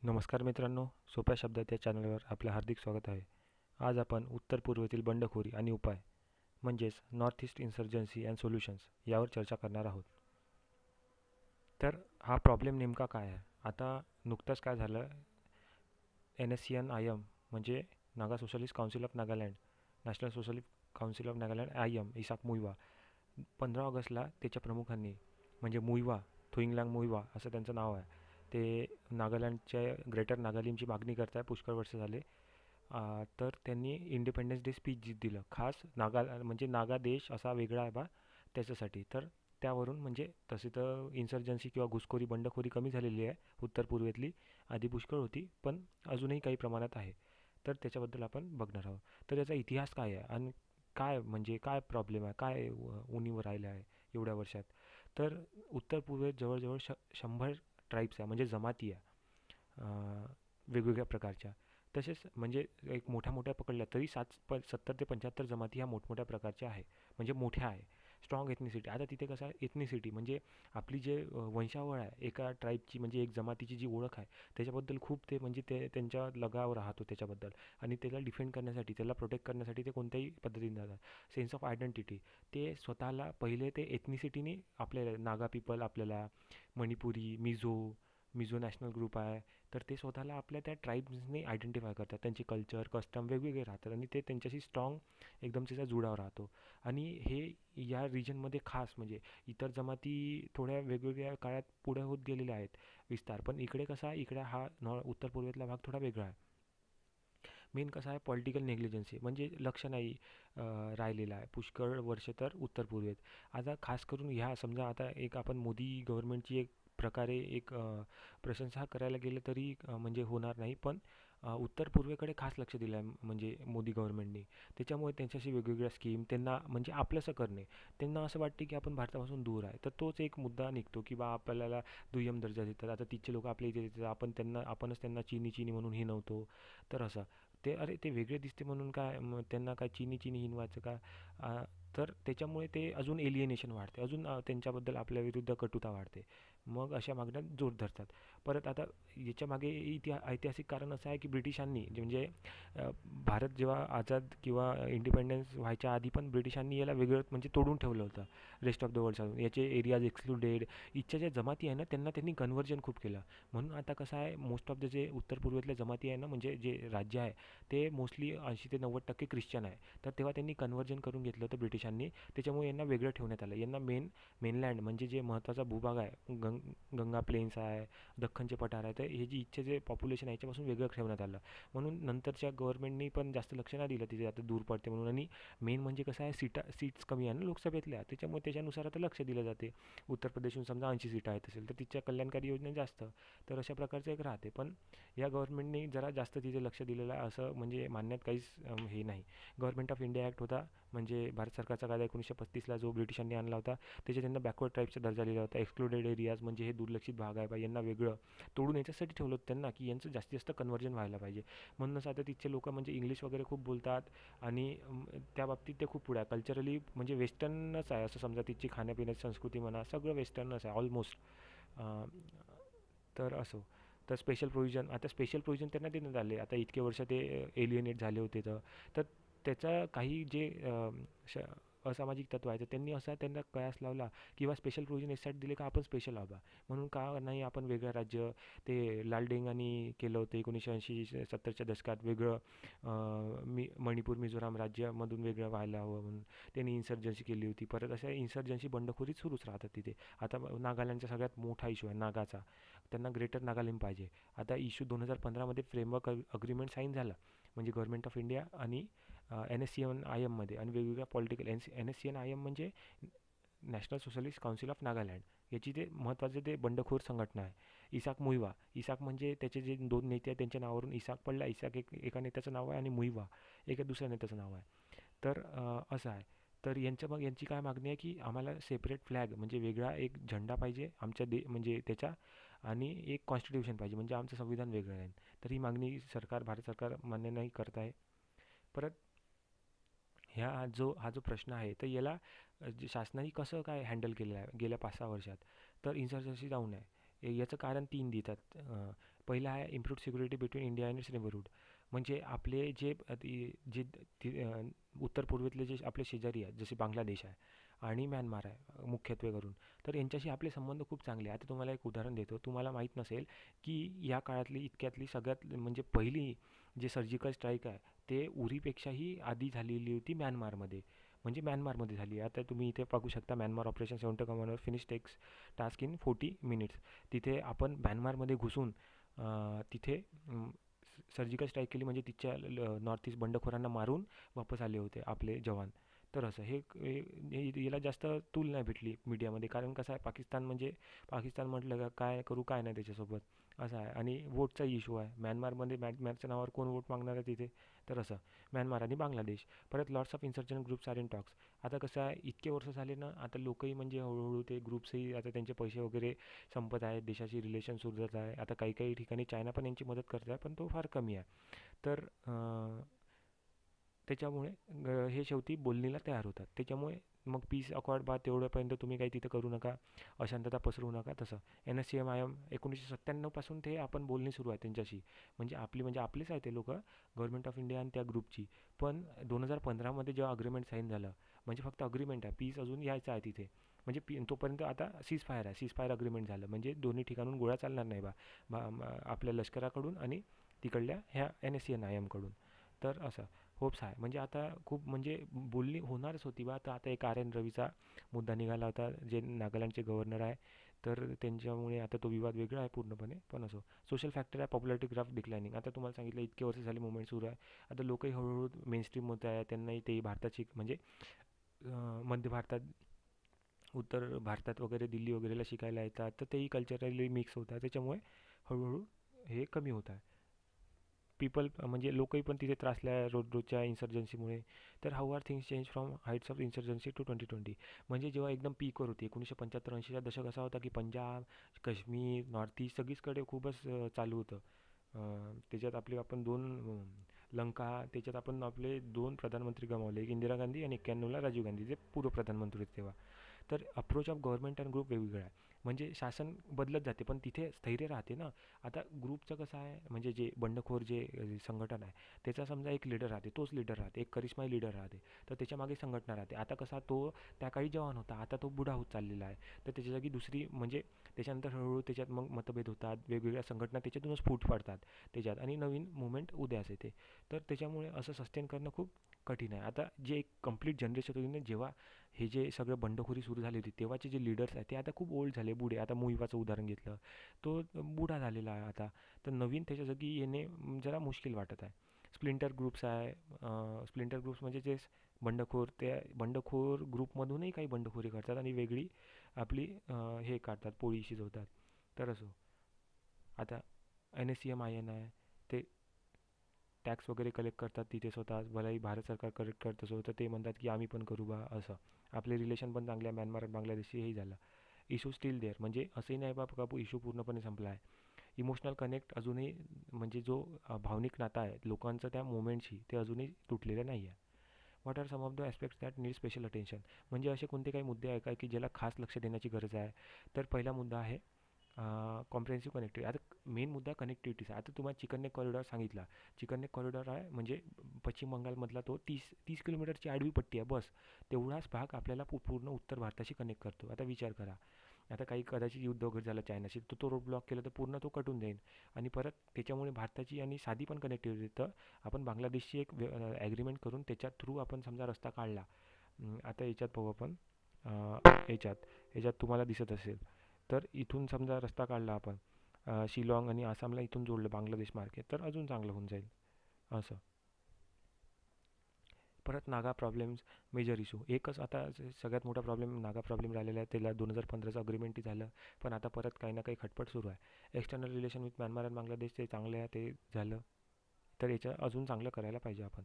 नमस्कार मित्रांनो, सोप्या शब्दात या चॅनलवर आपलं हार्दिक स्वागत आहे. आज आपण उत्तर पूर्वेतील बंडखोरी आणि उपाय म्हणजेच नॉर्थ ईस्ट इन्सर्जन्सी अँड सोल्युशन्स यावर चर्चा करणार आहोत. तर हा प्रॉब्लेम नेमका काय आहे? आता नुकतंच काय झालं, NSCN-IM म्हणजे Naga socialist council of Nagaland, national socialist council of Nagaland IM Isak Muivah 15 ऑगस्टला त्याच्या प्रमुखांनी म्हणजे मुईवा थुईंगलांग मुईवा असं त्यांचं नाव आहे. ते नागालँडच्या ग्रेटर नागालिमची मागणी करताय, पुष्कळ वर्ष झाले. तर त्यांनी इंडिपेंडन्स डे स्पीच दिलं, खास म्हणजे नागा देश असा वेगळा आहे बा त्याच्यासाठी. तर त्यावरून म्हणजे तशी तर इन्सर्जन्सी किंवा घुसखोरी बंडखोरी कमी झालेली आहे उत्तर पूर्वेतली. आधी पुष्कळ होती पण अजूनही काही प्रमाणात आहे. तर त्याच्याबद्दल आपण बघणार आहोत. तर याचा इतिहास काय आहे आणि काय म्हणजे काय प्रॉब्लेम आहे, काय उणीव राहिलं आहे एवढ्या वर्षात. तर उत्तर पूर्वेत जवळजवळ 100 ट्राईब्स आहे म्हणजे जमाती आहे वेगवेगळ्या प्रकारच्या. तसेच म्हणजे एक मोठ्या पकडल्या तरी 70 ते 75 जमाती ह्या मोठमोठ्या प्रकारच्या आहे, म्हणजे मोठ्या आहे. Strong ethnicity. आता तिथे कसं आहे, एथनिसिटी म्हणजे आपली जे वंशावळ आहे एका ट्राईबची म्हणजे एक जमातीची जी ओळख आहे त्याच्याबद्दल खूप ते म्हणजे ते त्यांच्या लगाव राहतो त्याच्याबद्दल. आणि त्याला डिफेंड करण्यासाठी, त्याला प्रोटेक्ट करण्यासाठी ते कोणत्याही पद्धतीने जातात. सेन्स ऑफ आयडेंटिटी, ते स्वतःला पहिले ते एथनिसिटीने आपल्याला नागा पीपल, आपल्याला मणिपुरी, मिझो नॅशनल ग्रुप आहे. तर ते स्वतःला आपल्या त्या ट्राईब्सनी आयडेंटिफाय करतात. त्यांचे कल्चर कस्टम वेगवेगळे राहतात आणि ते त्यांच्याशी स्ट्रॉंग एकदम त्याचा जुडाव राहतो. आणि हे या रिजनमध्ये खास म्हणजे इतर जमाती थोड्या वेगवेगळ्या काळात पुढे होत गेलेल्या आहेत विस्तार, पण इकडे कसा आहे, इकडे हा उत्तर पूर्वेतला भाग थोडा वेगळा आहे. मेन कसं आहे, पॉलिटिकल नेग्लिजन्सी म्हणजे लक्ष नाही राहिलेलं आहे पुष्कळ वर्ष तर उत्तर पूर्वेत. आता खास करून ह्या समजा आता एक आपण मोदी गव्हर्नमेंटची एक प्रकारे एक प्रशंसा करायला गेलं तरी म्हणजे होणार नाही. पण उत्तर पूर्वेकडे खास लक्ष दिलं आहे म्हणजे मोदी गव्हर्नमेंटने. त्याच्यामुळे त्यांच्याशी वेगवेगळ्या स्कीम त्यांना म्हणजे आपलंसं करणे. त्यांना असं वाटते की आपण भारतापासून दूर आहे, तर तोच एक मुद्दा निघतो की बा आपल्याला दुय्यम दर्जा देतात. आता तिथचे लोक आपल्या इथे देतात, आपणच त्यांना चीनी म्हणून हे नव्हतो. तर असं ते अरे ते वेगळे दिसते म्हणून काय मग त्यांना काय चीनी हिनवायचं का? तर त्याच्यामुळे ते अजून एलियनेशन वाढते, अजून त्यांच्याबद्दल आपल्या विरुद्ध कटुता वाढते. मग अशा मागण्या जोर धरतात. परत आता याच्या मागे ऐतिहासिक कारण असं आहे की ब्रिटिशांनी म्हणजे अ, भारत जेव्हा आझाद किंवा इंडिपेंडन्स व्हायच्या आधी पण ब्रिटिशांनी याला वेगळं म्हणजे तोडून ठेवलं होतं रेस्ट ऑफ द वर्ल्ड. याचे एरियाज एक्सक्लुडेड. इथच्या ज्या जमाती आहे ना त्यांनी कन्व्हर्जन खूप केलं. म्हणून आता कसं आहे, मोस्ट ऑफ द जे उत्तर पूर्वेतल्या जमाती आहे ना म्हणजे जे राज्य आहे ते मोस्टली 80 ते 90% ख्रिश्चन आहे. तर तेव्हा त्यांनी कन्व्हर्जन करून घेतलं होतं ब्रिटिशांनी. त्याच्यामुळे यांना वेगळं ठेवण्यात आलं. यांना मेनलँड म्हणजे जे महत्त्वाचा भूभाग आहे, गंगा प्लेन्स आहे, दख्खनचे पठार आहे, तर हे जी इथचे जे पॉप्युलेशन आहे याच्यापासून वेगळं ठेवण्यात आलं. म्हणून नंतरच्या गव्हर्नमेंटनी पण जास्त लक्ष नाही दिलं तिथे, आता दूर पडते म्हणून. आणि मेन म्हणजे कसं आहे, सीट्स कमी आहे ना लोकसभेतल्या, त्याच्यामुळे त्याच्यानुसार आता लक्ष दिलं जाते. उत्तर प्रदेशहून समजा 80 सीट आहेत असेल तर तिच्या कल्याणकारी योजना जास्त. तर अशा प्रकारचं एक राहते. पण या गव्हर्नमेंटने जरा जास्त तिथे लक्ष दिलेलं आहे असं म्हणजे मानण्यात काहीच हे नाही. गव्हर्नमेंट ऑफ इंडिया ॲक्ट होता म्हणजे भारत सरकारचा कायदा 1935ला जो ब्रिटिशांनी आणला होता. त्याच्यात त्यांना बॅकवर्ड ट्राईबचा दर्जा दिला होता. एक्सक्लुडेड एरियाज म्हणजे हे दुर्लक्षित भाग आहे बा, यांना वेगळं तोडून याच्यासाठी ठेवलं होतं त्यांना की यांचं जास्तीत जास्त कन्व्हर्जन व्हायला पाहिजे. म्हणूनच आता तिथचे लोक म्हणजे इंग्लिश वगैरे खूप बोलतात आणि त्या बाबतीत ते खूप पुढे आहे कल्चरली, म्हणजे वेस्टर्नच आहे असं समजा. तिची खाण्यापिण्याची संस्कृती म्हणा सगळं वेस्टर्नच आहे ऑलमोस्ट. तर असो. तर स्पेशल प्रोव्हिजन त्यांना देण्यात आले. आता इतके वर्ष ते एलियनेट झाले होते तर त्याचा काही जे श असामाजिक तत्व आहे तर त्यांनी असा त्यांना कयास लावला किंवा स्पेशल प्रोव्हिजन यासाठी दिले का आपण स्पेशल हवा म्हणून, का नाही आपण वेगळं राज्य. ते लालडेंगानी केलं होतं 1980-70च्या दशकात वेगळं, मणिपूर मिझोराम राज्यामधून वेगळं व्हायला हवं म्हणून त्यांनी इन्सर्जन्सी केली होती. परत अशा इन्सर्जन्सी बंडखोरी सुरूच राहतात तिथे. आता नागालँडचा सगळ्यात मोठा इशू आहे नागाचा. त्यांना ग्रेटर नागालँड पाहिजे. आता इशू 2015मध्ये फ्रेमवर्क अग्रीमेंट साईन झाला म्हणजे गव्हर्नमेंट ऑफ इंडिया आणि NSCN-IMमध्ये आणि वेगवेगळ्या पॉलिटिकल NSCN-IM म्हणजे national socialist council of Nagaland. याची ते महत्त्वाचे ते बंडखोर संघटना आहे. इसाक मुईवा, इसाक म्हणजे त्याचे जे दोन नेते आहेत त्यांच्या नावावरून इसाक पडला. इसाक एका नेत्याचं नाव आहे आणि मुईवा एका दुसऱ्या नेत्याचं नाव आहे. तर असं आहे. तर यांची काय मागणी आहे की आम्हाला सेपरेट फ्लॅग म्हणजे वेगळा एक झेंडा पाहिजे आमच्या म्हणजे त्याच्या, आणि एक कॉन्स्टिट्यूशन पाहिजे म्हणजे आमचं संविधान वेगळं आहे. तर ही मागणी भारत सरकार मान्य नाही करत आहे. परत हा जो प्रश्न आहे तर याला शासनाने कसं काय हँडल केलेलं आहे गेल्या 5-6 वर्षात. तर इन्सर्जन्सी जाऊन आहे याचं कारण 3 देतात. पहिला आहे improved security between India and it's neighbourhood. म्हणजे आपले जे जे उत्तर पूर्वेतले जे आपले शेजारी आहेत, जसे बांगलादेश आहे आणि म्यानमार आहे मुख्यत्वे करून, तर यांच्याशी आपले संबंध खूप चांगले आहे. आता तुम्हाला एक उदाहरण देतो. तुम्हाला माहीत नसेल की या काळातली इतक्यातली सगळ्यात म्हणजे पहिली जे सर्जिकल स्ट्राईक आहे ते उरीपेक्षाही आधी झालेली होती म्यानमारमध्ये. म्हणजे म्यानमारमध्ये झाली. आता तुम्ही इथे बघू शकता, Myanmar operation 70 commander finish takes task in 40 minutes. तिथे आपण म्यानमारमध्ये घुसून तिथे सर्जिकल स्ट्राईक केली, म्हणजे तिच्या नॉर्थ ईस्ट बंडखोरांना मारून वापस आले होते आपले जवान. तर असं याला जास्त तूल नाही भेटली मीडियामध्ये, कारण कसं आहे, पाकिस्तान म्हणजे पाकिस्तान म्हटलं का काय करू काय नाही त्याच्यासोबत असं आहे. आणि वोटचा इश्यू आहे म्यानमारमध्ये. म्यानमारच्या नावावर कोण वोट मागणार आहे तिथे. तर असं म्यानमार आणि बांगलादेश. परत lots of insurgent groups are in talks. आता कसं आहे, इतके वर्ष झाले ना, आता लोकही म्हणजे हळूहळू ते ग्रुप्सही आता त्यांचे पैसे वगैरे संपत आहेत, देशाची रिलेशन सुधारत आहे. आता काही काही ठिकाणी चायना पण यांची मदत करत आहे, पण तो फार कमी आहे. तर त्याच्यामुळे हे शेवटी बोलणीला तयार होतात. त्याच्यामुळे मग पीस अकॉर्ड बा तेवढ्यापर्यंत तुम्ही काही तिथं करू नका, अशांतता पसरवू नका. तसं NSCM-IM 1997 पासून ते आपण बोलणी सुरू आहे त्यांच्याशी. म्हणजे आपलेच आहे ते लोक, गव्हर्नमेंट ऑफ इंडिया आणि त्या ग्रुपची. पण 2015मध्ये जेव्हा अग्रीमेंट साईन झालं, म्हणजे फक्त अग्रीमेंट आहे, पीस अजून यायचं आहे तिथे. म्हणजे तोपर्यंत आता सीज फायर आहे, सीज फायर अग्रीमेंट झालं म्हणजे दोन्ही ठिकाणून गोळ्या चालणार नाही आपल्या लष्कराकडून आणि तिकडल्या ह्या NSCM-IM कडून. तर असं होप्स आहे. म्हणजे आता खूप म्हणजे बोलणी होणारच होती बा. तर आता एक RN रवीचा मुद्दा निघाला होता, जे नागालँडचे गव्हर्नर आहे. तर त्यांच्यामुळे आता तो विवाद वेगळा आहे पूर्णपणे. पण असो, सोशल फॅक्टर आहे, पॉप्युलरिटी ग्राफ डिक्लाइनिंग. आता तुम्हाला सांगितलं इतके वर्ष झाले मुवमेंट सुरू आहे. आता लोकही हळूहळू मेनस्ट्रीम होत आहे, त्यांनाही ते भारताची म्हणजे मध्य भारतात, उत्तर भारतात वगैरे, दिल्ली वगैरेला शिकायला येतात, तर तेही कल्चरली मिक्स होत आहे. त्याच्यामुळे हळूहळू हे कमी होत आहे. पीपल म्हणजे लोकही पण तिथे त्रासले आहे रोजच्या इन्सर्जन्सीमुळे. तर how are things change from heights of insurgency to 2020. म्हणजे जेव्हा एकदम पीकवर होती 1975-80चा दशक असा होता की पंजाब, काश्मीर, नॉर्थ ईस्ट सगळीचकडे खूपच चालू होतं. त्याच्यात आपण दोन लंका, त्याच्यात आपण आपले दोन प्रधानमंत्री गमावले, एक इंदिरा गांधी आणि 91ला राजीव गांधी, जे पूर्व प्रधानमंत्री होते तेव्हा. तर approach of government and group वेगवेगळा आहे. म्हणजे शासन बदलत जाते पण तिथे स्थैर्य राहते ना. आता ग्रुपचं कसं आहे, म्हणजे जे बंडखोर जे संघटन आहे, त्याचा समजा एक लीडर राहते, तोच लीडर राहते, एक करिश्माई लीडर राहते. तर त्याच्या मागे संघटना राहते. आता कसा तो त्या काळी जवान होता, आता तो बुडा होत चाललेला आहे. तर त्याच्या जागी दुसरी म्हणजे त्याच्यानंतर हळूहळू त्याच्यात मग मतभेद होतात, वेगवेगळ्या संघटना त्याच्यातूनच फूट पडतात त्याच्यात, आणि नवीन मुवमेंट उदयास येते. तर त्याच्यामुळे असं सस्टेन करणं खूप कठीण आहे. आता जे एक कंप्लीट जनरेशन होती ना, जेव्हा हे जे सगळं बंडखोरी सुरू झाली होती, तेव्हाचे जे लीडर्स आहेत ते आता खूप ओल्ड झाले, बुडे. आता मुईवाचं उदाहरण घेतलं, तो बुडा झालेला आहे आता. तर नवीन त्याच्या जागी येणे जरा मुश्किल वाटत आहे. स्प्लिंटर ग्रुप्स आहे. स्प्लिंटर ग्रुप्स म्हणजे जे बंडखोर, त्या बंडखोर ग्रुपमधूनही काही बंडखोरी करतात आणि वेगळी आपली हे काढतात, पोळी शिजवतात. तर असो, आता NSCM-IM आहे, ते टॅक्स वगैरे कलेक्ट करतात तिथे स्वतः, भलेही भारत सरकार कलेक्ट करत असो, तर ते म्हणतात की आम्ही पण करू बा असं. आपले रिलेशन पण चांगले आहे म्यानमार आणि बांगलादेशशी, हेही झालं. इशू स्टील देअर, म्हणजे असंही नाही बाप का इशू पूर्णपणे संपला आहे. इमोशनल कनेक्ट अजूनही, म्हणजे जो भावनिक नाता आहे लोकांचं त्या मोमेंटशी, ते अजूनही तुटलेलं नाही आहे. What are some of the aspects that need special attention. म्हणजे असे कोणते काही मुद्दे आहे का की ज्याला खास लक्ष देण्याची गरज आहे. तर पहिला मुद्दा आहे कॉम्प्रेहेन्सिव्ह कनेक्टिव्हिटी. आता मेन मुद्दा कनेक्टिव्हिटीचा. आता तुम्हाला चिकन नेक कॉरिडॉर सांगितला. चिकन नेक कॉरिडॉर आहे म्हणजे पश्चिम बंगालमधला तो 30 किलोमीटरची आडवी पट्टी आहे बस. तेवढाच भाग आपल्याला पूर्ण उत्तर भारताशी कनेक्ट करतो. आता विचार करा, आता काही कदाचित युद्ध वगैरे झालं चायनाशी, तर तो रोड ब्लॉक केला तर पूर्ण तो कटून जाईल. आणि परत त्याच्यामुळे भारताची आणि साधी पण कनेक्टिव्हिटी, तर आपण बांगलादेशची एक ॲग्रीमेंट करून त्याच्या थ्रू आपण समजा रस्ता काढला. आता याच्यात पाहू आपण, याच्यात याच्यात तुम्हाला दिसत असेल, तर इथून समजा रस्ता काढला आपण, शिलाँग आणि आसामला इथून जोडलं बांगलादेश मार्गे, तर अजून चांगलं होऊन जाईल असं. परत नागा प्रॉब्लेम्स, मेजर इशू. एकच आता सगळ्यात मोठा प्रॉब्लेम नागा प्रॉब्लेम राहिलेला आहे. त्याला 2015चं अग्रीमेंटही झालं, पण आता परत काही ना काही खटपट सुरू आहे. एक्सटर्नल रिलेशन विथ म्यानमार आणि बांगलादेश ते चांगले आहे, ते झालं. तर याचं अजून चांगलं करायला पाहिजे आपण.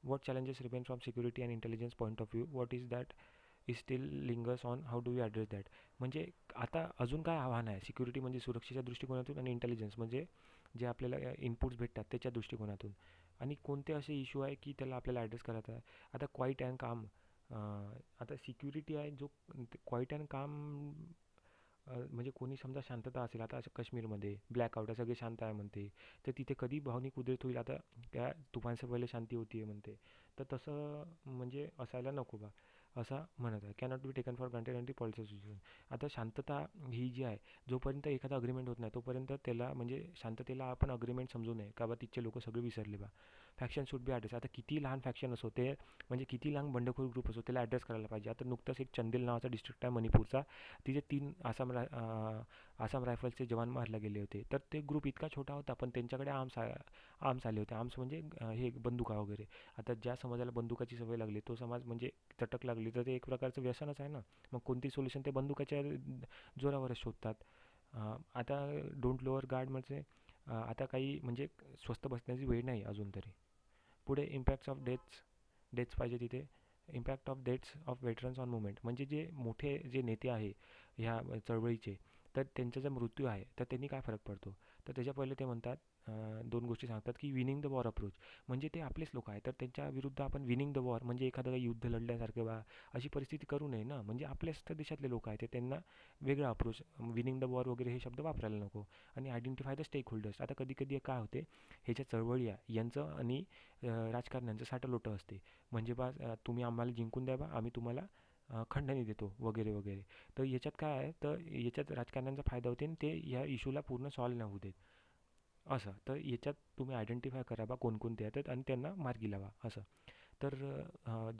What challenges remain from security and intelligence point of view, what is that is still lingers on, how do we address that. म्हणजे आता अजून काय आव्हान आहे सिक्युरिटी, म्हणजे सुरक्षेच्या दृष्टिकोनातून, आणि इंटेलिजन्स म्हणजे जे आपल्याला इनपुट्स भेटतात त्याच्या दृष्टिकोनातून, आणि कोणते असे इश्यू आहे की त्याला आपल्याला ॲड्रेस करायचा आहे. आता क्वाईट अँड काम, आता सिक्युरिटी आहे जो क्वाईट अँड काम म्हणजे कोणी समजा शांतता असेल, आता असं काश्मीरमध्ये ब्लॅकआउट आहे, सगळे शांत आहे म्हणते, तर तिथे कधी भावनिक उद्रेक होईल. आता त्या तुफानसे पहिले शांती होती आहे म्हणते, तर तसं म्हणजे असायला नको बा, असा म्हणत आहे. Cannot be taken for granted and policy situation. आता शांतता ही जी आहे, जोपर्यंत एखादा अग्रीमेंट होत नाही तोपर्यंत त्याला म्हणजे शांततेला आपण अग्रीमेंट समजू नये का बा तिथचे लोक सगळे विसरले बा. Faction should be address. आता किती लहान फॅक्शन असो ते, म्हणजे किती लहान बंडखोर ग्रुप असो, त्याला ॲड्रेस करायला पाहिजे. आता नुकतंच एक चंदेल नावाचा डिस्ट्रिक्ट आहे मणिपूरचा, तिथे 3 आसाम रायफल्सचे जवान मारले गेले होते. तर ते ग्रुप इतका छोटा होता, पण त्यांच्याकडे आर्म्स आले होते. आर्म्स म्हणजे हे बंदुका वगैरे. आता ज्या समाजाला बंदुकाची सवय लागली, तो समाज म्हणजे चटक लागली, तर ते एक प्रकारचं व्यसनच आहे ना. मग कोणती सोल्युशन ते बंदुकाच्या जोरावरच शोधतात. आता डोंट लोअर गार्ड म्हणजे आता काही म्हणजे स्वस्त बसण्याची वेळ नाही अजून तरी. पुढे इम्पॅक्ट्स ऑफ डेथ्स पाहिजे तिथे. Impact of deaths of veterans on movement, म्हणजे जे मोठे जे नेते आहे ह्या चळवळीचे, तर त्यांचा जर मृत्यू आहे तर त्यांनी काय फरक पडतो. तर त्याच्या पहिले ते म्हणतात, दोन गोष्टी सांगतात की विनिंग द वॉर अप्रोच, म्हणजे ते आपलेच लोक आहेत, तर त्यांच्या विरुद्ध आपण विनिंग द वॉर म्हणजे एखादं काही युद्ध लढल्यासारखं बा अशी परिस्थिती करू नये ना. म्हणजे आपल्याच तर देशातले लोक आहेत, ते त्यांना वेगळा अप्रोच, विनिंग द वॉर वगैरे हे शब्द वापरायला नको. आणि आयडेंटिफाय द स्टेक होल्डर्स. आता कधी कधी काय होते, हे ज्या चळवळी आहे यांचं आणि राजकारण्यांचं साटलोटं असते. म्हणजे बा तुम्ही आम्हाला जिंकून द्या बा, आम्ही तुम्हाला खंडणी देतो वगैरे वगैरे. तर याच्यात काय आहे, तर याच्यात राजकारण्यांचा फायदा होते आणि ते ह्या इशूला पूर्ण सॉल्व नाही होऊ देत. असं तर याच्यात तुम्ही आयडेंटिफाय करा बा कोणकोणते आहेत आणि त्यांना मार्गी लावा असं. तर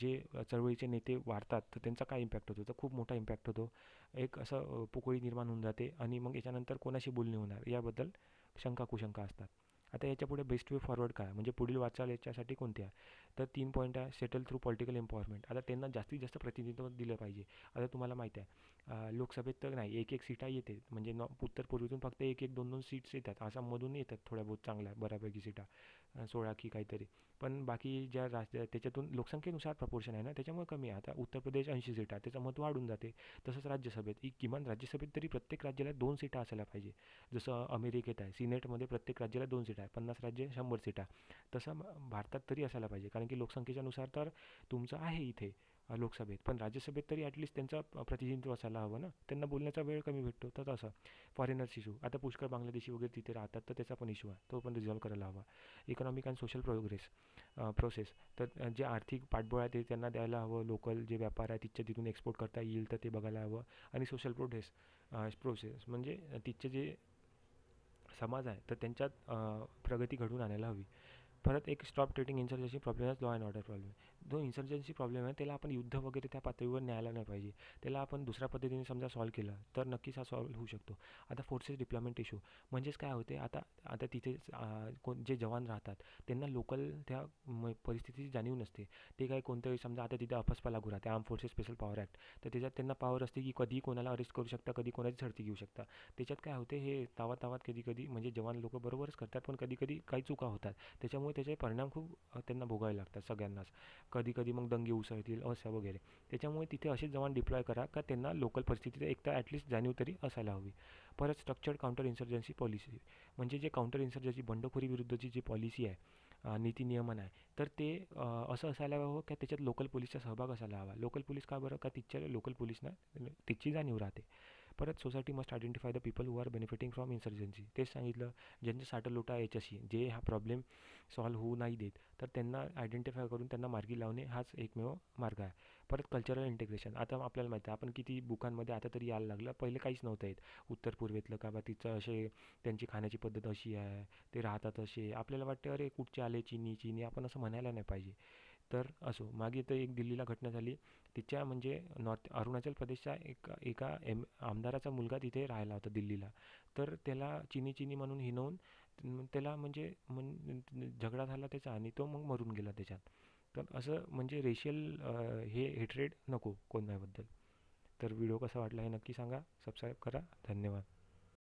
जे चळवळीचे नेते वाढतात तर त्यांचा काय इम्पॅक्ट होतो, तर खूप मोठा इम्पॅक्ट होतो. एक असं पोकळी निर्माण होऊन जाते आणि मग याच्यानंतर कोणाशी बोलणी होणार याबद्दल शंका कुशंका असतात. आता याच्यापुढे बेस्ट वे फॉरवर्ड काय, म्हणजे पुढील वाटचाल याच्यासाठी कोणती आहे. तर 3 पॉईंट आहे. Settle through political empowerment. आता त्यांना जास्तीत जास्त प्रतिनिधित्व दिलं पाहिजे. आता तुम्हाला माहिती आहे, लोकसभेत तर नाही, एक एक सीटा येते, म्हणजे उत्तर पूर्वेतून फक्त एक एक दोन दोन सीट्स येतात. आसाममधून येतात थोड्या बहुत चांगल्या बऱ्यापैकी सीटा, 16 की काहीतरी. पण बाकी ज्या राज्य त्याच्यातून लोकसंख्येनुसार प्रपोर्शन आहे ना, त्याच्यामुळे कमी आहे. आता उत्तर प्रदेश 80 सीटा, त्याचं मत वाढून जाते. तसंच राज्यसभेत किमान राज्यसभेत तरी प्रत्येक राज्याला 2 सीटा असायला पाहिजे. जसं अमेरिकेत आहे, सिनेटमध्ये प्रत्येक राज्याला 2 सीटा आहे, 50 राज्य 100 सीटा. तसं भारतात तरी असायला पाहिजे, कारण की लोकसंख्येच्यानुसार तर तुमचं आहे इथे लोकसभेत, पण राज्यसभेत तरी ॲटलिस्ट त्यांचं प्रतिनिधित्व असायला हवं ना. त्यांना बोलण्याचा वेळ कमी भेटतो. तर तसं फॉरेनर्स इशू, आता पुष्कळ बांगलादेशी वगैरे तिथे राहतात, तर त्याचा पण इशू आहे, तो पण रिझॉल्व करायला हवा. इकॉनॉमिक अँड सोशल प्रोसेस, तर जे आर्थिक पाठबळ आहे ते त्यांना द्यायला हवं. लोकल जे व्यापार आहे तिथच्या तिथून एक्सपोर्ट करता येईल तर ते बघायला हवं. आणि सोशल प्रोसेस म्हणजे तिथचे जे समाज आहे तर त्यांच्यात प्रगती घडवून आणायला हवी. परत एक stop treating insurgency problem as law and order problem. जो इन्सर्जन्सी प्रॉब्लेम आहे त्याला आपण युद्ध वगैरे त्या पातळीवर न्यायला नाही पाहिजे. त्याला आपण दुसऱ्या पद्धतीने समजा सॉल्व्ह केलं तर नक्कीच हा सॉल्व्ह होऊ शकतो. आता फोर्सेस डिप्लॉयमेंट इशू, म्हणजेच काय होते, आता आता तिथे जे जवान राहतात त्यांना लोकल त्या परिस्थितीची जाणीव नसते. ते काय कोणत्याही समजा आता तिथे अफस्पा लागू राहते, arm forces special power act, तर त्याच्यात त्यांना पॉवर असते की कधीही कोणाला अरेस्ट करू शकता, कधी कोणाची झडती घेऊ शकता. त्याच्यात काय होते, हे तावात कधी कधी म्हणजे जवान लोक बरोबरच करतात, पण कधी कधी काही चुका होतात. त्याच्यामुळे त्याचे परिणाम खूप त्यांना भोगावे लागतात सगळ्यांनाच. कधी कधी मग दंगे उसळतील असं वगैरे. त्याच्यामुळे तिथे असे जवान डिप्लॉय करा का त्यांना लोकल परिस्थितीत एक तर ॲटलिस्ट जाणीव तरी असायला हवी. परत स्ट्रक्चर्ड काउंटर इन्सर्जन्सी पॉलिसी, म्हणजे जे काउंटर इन्सर्जन्सी बंडखोरी विरुद्धची जी पॉलिसी आहे, नीती नियमन आहे, तर ते असं असायला हवं की त्याच्यात लोकल पोलीसचा सहभाग असायला हवा. लोकल पोलीस का बरं, का तिथच्या लोकल पोलीसना तिची जाणीव राहते. परत society must identify the people who are benefiting from insurgency, तेच सांगितलं. ज्यांचे साठलोटा आहे याच्याशी, जे हा प्रॉब्लेम सॉल्व्ह होऊ नाही देत, तर त्यांना आयडेंटिफाय करून त्यांना मार्गी लावणे हाच एकमेव मार्ग आहे. परत कल्चरल इंटिग्रेशन, आता आपल्याला माहिती आहे, आपण किती बुकांमध्ये आता तरी यायला लागलं, पहिले काहीच नव्हतं येत. उत्तर पूर्वेतलं का बा तिचं असे त्यांची खाण्याची पद्धत अशी आहे, ते राहतात असे. आपल्याला वाटते अरे कुठचे आले चीनी चीनी, आपण असं म्हणायला नाही पाहिजे. तर असो, मागे तर एक दिल्लीला घटना झाली, तिच्या म्हणजे अरुणाचल प्रदेशच्या एका आमदाराचा मुलगा तिथे राहिला होता दिल्लीला. तर त्याला चिनी चिनी म्हणून हिणवून त्याला म्हणजे झगडा झाला त्याचा आणि तो मग मरून गेला त्याच्यात. तर असं म्हणजे रेशियल हे हेट्रेड नको कोणाबद्दल. तर व्हिडिओ कसा वाटला हे नक्की सांगा. सबस्क्राईब करा. धन्यवाद.